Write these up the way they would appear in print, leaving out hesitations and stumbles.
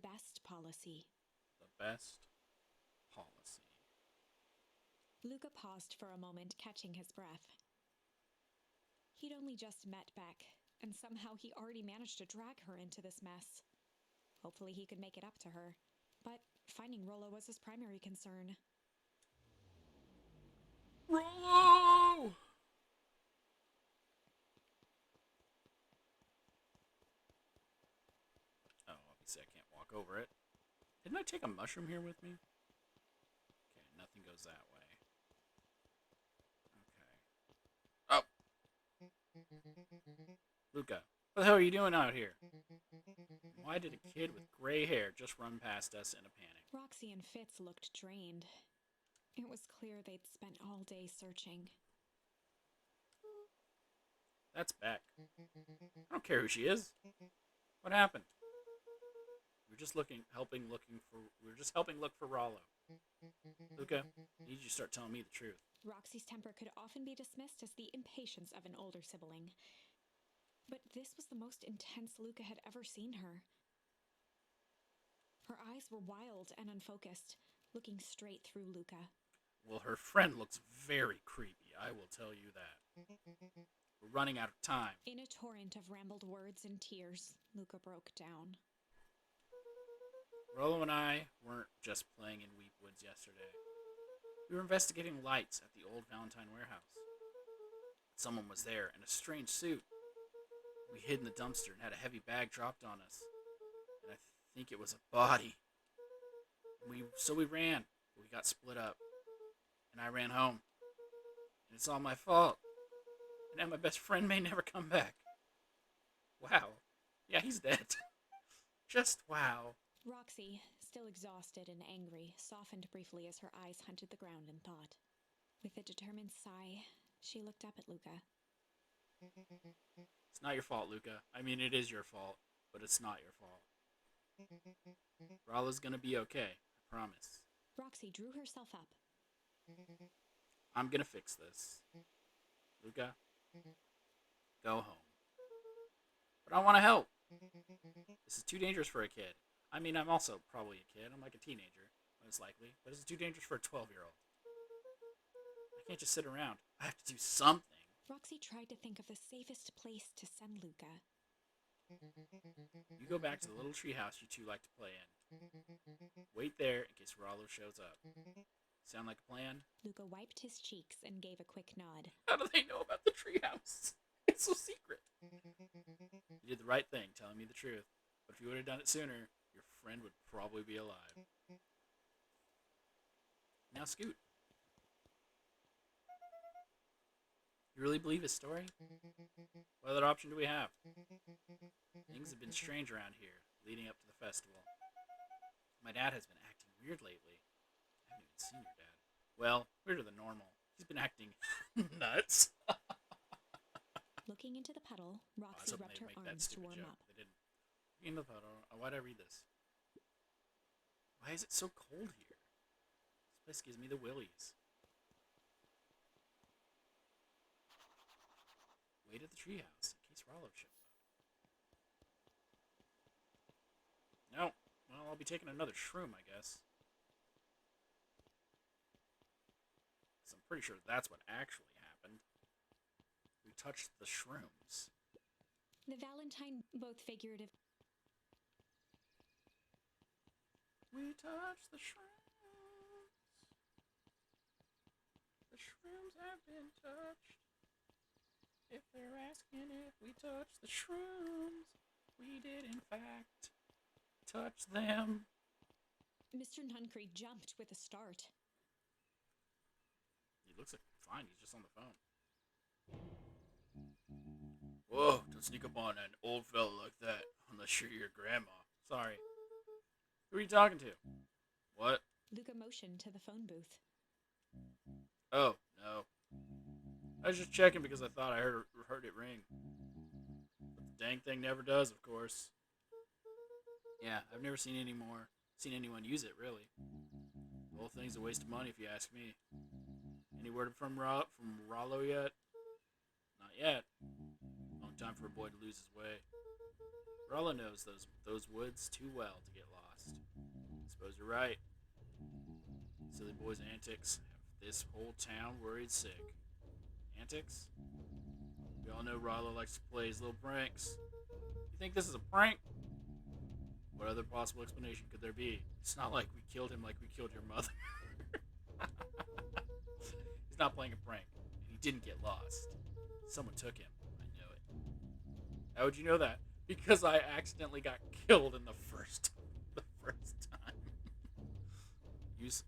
best policy. The best policy. Luca paused for a moment, catching his breath. He'd only just met Beck, and somehow he already managed to drag her into this mess. Hopefully he could make it up to her. But finding Rollo was his primary concern. Rollo! Oh, obviously I can't walk over it. Didn't I take a mushroom here with me? Okay, nothing goes that way. Okay. Oh! Luca, what the hell are you doing out here? Why did a kid with gray hair just run past us in a panic? Roxy and Fitz looked drained. It was clear they'd spent all day searching. That's Beck. I don't care who she is. What happened? We were just helping look for Rollo. Luca, I need you to start telling me the truth. Roxy's temper could often be dismissed as the impatience of an older sibling. But this was the most intense Luca had ever seen her. Her eyes were wild and unfocused, looking straight through Luca. Well, her friend looks very creepy, I will tell you that. We're running out of time. In a torrent of rambled words and tears, Luca broke down. Rollo and I weren't just playing in Weep Woods yesterday. We were investigating lights at the old Valentine warehouse. Someone was there in a strange suit. We hid in the dumpster and had a heavy bag dropped on us. And I think it was a body. So we ran, but we got split up. And I ran home. And it's all my fault. And now my best friend may never come back. Wow. Yeah, he's dead. Just wow. Roxy, still exhausted and angry, softened briefly as her eyes hunted the ground in thought. With a determined sigh, she looked up at Luca. It's not your fault, Luca. I mean, it is your fault, but it's not your fault. Rollo's gonna be okay, I promise. Roxy drew herself up. I'm gonna fix this. Luca, go home. But I want to help. This is too dangerous for a kid. I mean, I'm also probably a kid. I'm like a teenager, most likely. But this is too dangerous for a 12-year-old. I can't just sit around. I have to do something. Roxy tried to think of the safest place to send Luca. You go back to the little treehouse you two like to play in. Wait there in case Rollo shows up. Sound like a plan? Luca wiped his cheeks and gave a quick nod. How do they know about the treehouse? It's so secret. You did the right thing, telling me the truth. But if you would have done it sooner, your friend would probably be alive. Now scoot. You really believe his story? What other option do we have? Things have been strange around here, leading up to the festival. My dad has been acting weird lately. I haven't even seen your dad. Well, weirder than normal. He's been acting nuts. Looking into the puddle, Roxy rubbed her arms to warm up. They didn't. In the puddle. Why'd I read this? Why is it so cold here? This place gives me the willies. Wait at the treehouse in case Rollo shows up. No. Well, I'll be taking another shroom, I guess. So I'm pretty sure that's what actually happened. We touched the shrooms. The Valentine, both figurative. We touched the shrooms. The shrooms have been touched. If they're asking if we touched the shrooms, we did in fact touch them. Mr. Nuncree jumped with a start. He looks like fine, he's just on the phone. Whoa, don't sneak up on an old fella like that, unless you're your grandma. Sorry. Who are you talking to? What? Luca motioned to the phone booth. Oh, no. I was just checking because I thought I heard it ring. But the dang thing never does, of course. Yeah, I've never seen anyone use it, really. The whole thing's a waste of money if you ask me. Any word from Rollo yet? Not yet. Long time for a boy to lose his way. Rollo knows those woods too well to get lost. Suppose you're right. Silly boy's antics have this whole town worried sick. Antics? We all know Rollo likes to play his little pranks. You think this is a prank? What other possible explanation could there be? It's not like we killed him like we killed your mother. He's not playing a prank, and he didn't get lost. Someone took him. I know it. How would you know that? Because I accidentally got killed in the first time.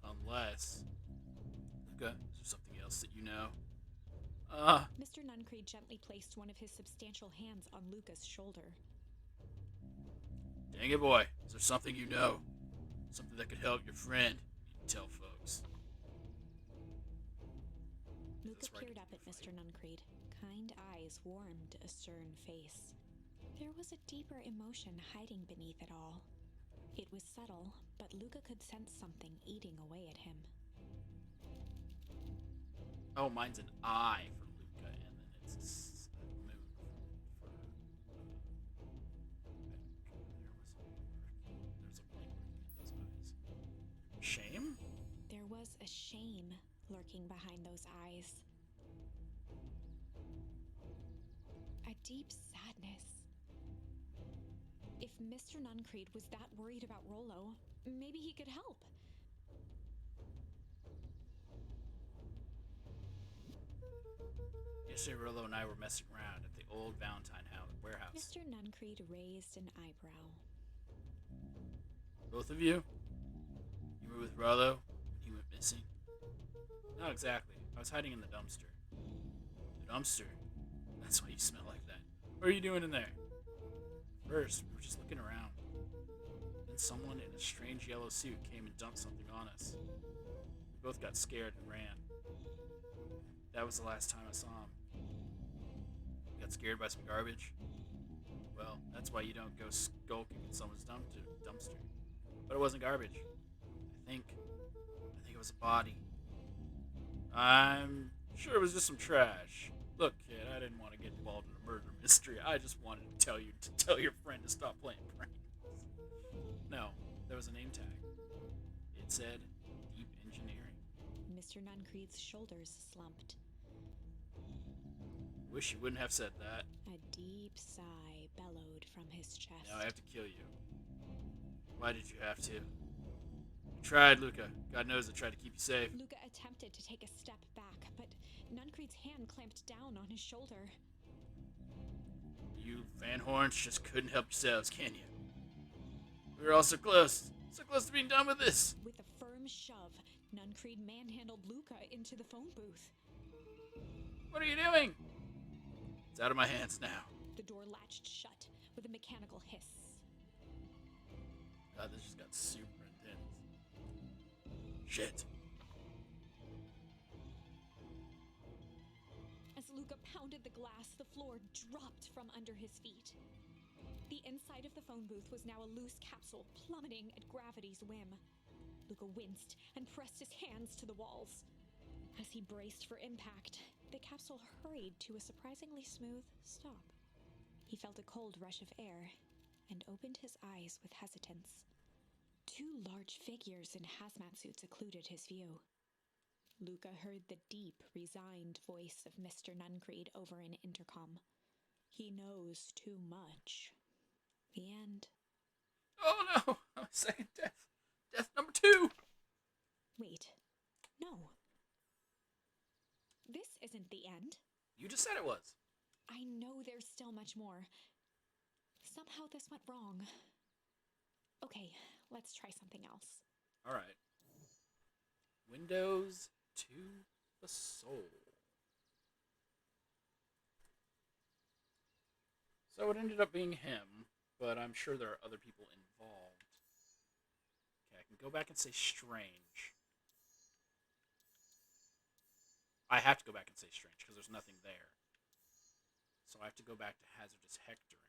Unless. Okay, is there something else that you know? Mr. Nuncreed gently placed one of his substantial hands on Luca's shoulder. Dang it, boy. Is there something you know? Something that could help your friend? You can tell folks. Luca peered up at Mr. Nuncreed. Kind eyes warmed a stern face. There was a deeper emotion hiding beneath it all. It was subtle, but Luca could sense something eating away at him. Oh, mine's an I for Luca, and then it's a moon for there's a blank in those eyes. Shame? There was a shame lurking behind those eyes. A deep sadness. If Mr. Nuncreed was that worried about Rollo, maybe he could help. Yesterday, Rollo and I were messing around at the old Valentine warehouse. Mr. Nuncreed raised an eyebrow. Both of you? You were with Rollo when he went missing? Not exactly. I was hiding in the dumpster. The dumpster? That's why you smell like that. What are you doing in there? First, we were just looking around. Then someone in a strange yellow suit came and dumped something on us. We both got scared and ran. That was the last time I saw him. Got scared by some garbage? Well, that's why you don't go skulking in someone's dumpster. But it wasn't garbage. I think it was a body. I'm sure it was just some trash. Look, kid, I didn't want to get involved in a murder mystery. I just wanted to tell your friend to stop playing pranks. No, there was a name tag. It said Deep Engineering. Mr. Nuncreed's shoulders slumped. Wish you wouldn't have said that. A deep sigh bellowed from his chest. Now I have to kill you. Why did you have to? You tried, Luca. God knows I tried to keep you safe. Luca attempted to take a step back, but Nuncreed's hand clamped down on his shoulder. You Van Horns just couldn't help yourselves, can you? We were all so close to being done with this. With a firm shove, Nuncreed manhandled Luca into the phone booth. What are you doing? It's out of my hands now. The door latched shut with a mechanical hiss. God, this just got super intense. Shit. As Luca pounded the glass, the floor dropped from under his feet. The inside of the phone booth was now a loose capsule plummeting at gravity's whim. Luca winced and pressed his hands to the walls. As he braced for impact, the capsule hurried to a surprisingly smooth stop. He felt a cold rush of air and opened his eyes with hesitance. Two large figures in hazmat suits occluded his view. Luca heard the deep, resigned voice of Mr. Nuncreed over an intercom. He knows too much. The end. Oh no! Second death. Death number 2! Wait. No. This isn't the end. You just said it was. I know there's still much more. Somehow this went wrong. Okay, let's try something else. Alright. Windows to the soul. So it ended up being him, but I'm sure there are other people involved. Okay, I can go back and say strange. I have to go back and say strange because there's nothing there. So I have to go back to hazardous hectoring.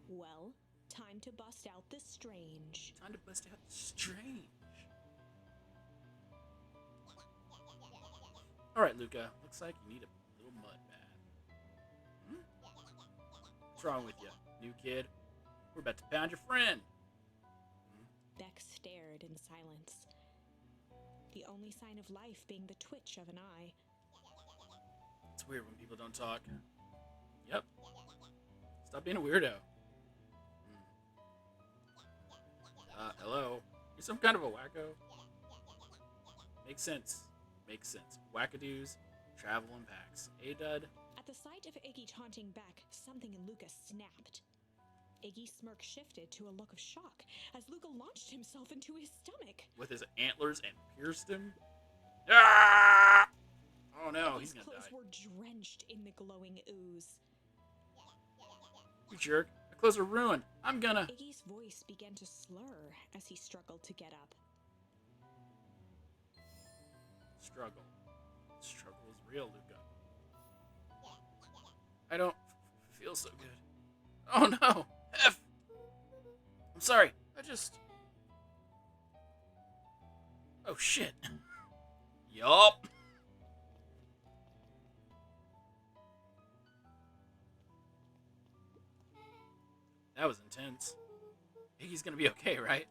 Well, time to bust out the strange. Time to bust out the strange. Alright, Luca. Looks like you need a little mud bath. Hmm? What's wrong with you, new kid? We're about to pound your friend. Beck stared in silence, the only sign of life being the twitch of an eye. It's weird when people don't talk. Yep. Stop being a weirdo. Hello? You're some kind of a wacko? Makes sense. Makes sense. Wackadoos travel in packs. Eh, Dud? At the sight of Iggy taunting Beck, something in Luca snapped. Iggy's smirk shifted to a look of shock as Luca launched himself into his stomach. With his antlers and pierced him? Ah! Oh no, Iggy's he's gonna clothes die. were drenched in the glowing ooze. You jerk. My clothes are ruined. I'm gonna... Iggy's voice began to slur as he struggled to get up. Struggle. Struggle is real, Luca. I don't feel so good. Oh no! F! I'm sorry. I just... Oh shit. Yup. That was intense. Iggy's gonna be okay, right?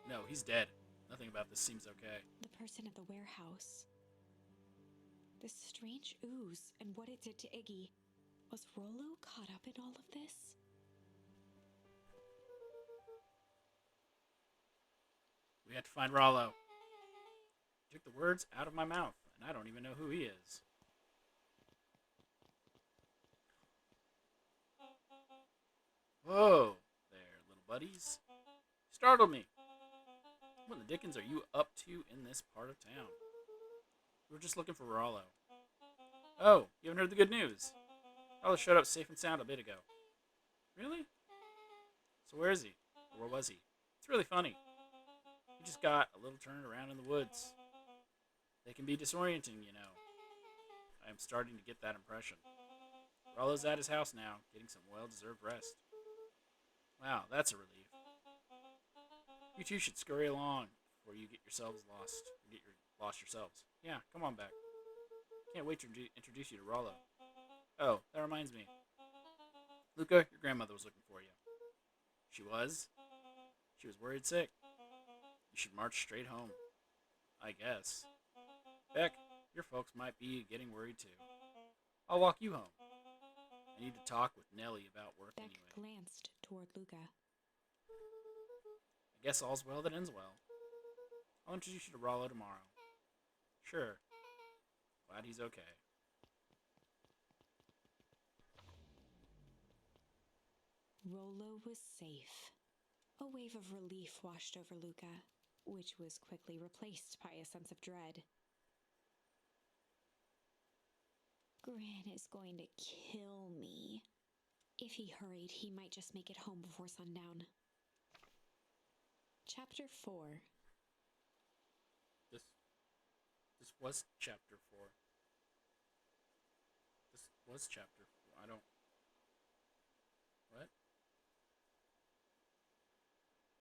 No, he's dead. Nothing about this seems okay. The person at the warehouse. This strange ooze and what it did to Iggy. Was Rollo caught up in all of this? We have to find Rollo. You took the words out of my mouth, and I don't even know who he is. Whoa there, little buddies. Startled me. What in the dickens are you up to in this part of town? We were just looking for Rollo. Oh, you haven't heard the good news. Rollo showed up safe and sound a bit ago. Really? So where is he? Or where was he? It's really funny. He just got a little turned around in the woods. They can be disorienting, you know. I am starting to get that impression. Rollo's at his house now, getting some well-deserved rest. Wow, that's a relief. You two should scurry along before you get yourselves lost. Lost yourselves. Yeah, come on back. Can't wait to introduce you to Rollo. Oh, that reminds me. Luca, your grandmother was looking for you. She was? She was worried sick. You should march straight home. I guess. Beck, your folks might be getting worried too. I'll walk you home. I need to talk with Nellie about work Beck anyway. glanced toward Luca. I guess all's well that ends well. I'll introduce you to Rollo tomorrow. Sure. Glad he's okay. Rollo was safe. A wave of relief washed over Luca, which was quickly replaced by a sense of dread. Gran is going to kill me. If he hurried, he might just make it home before sundown. Chapter 4. This was chapter 4. This was chapter 4. I don't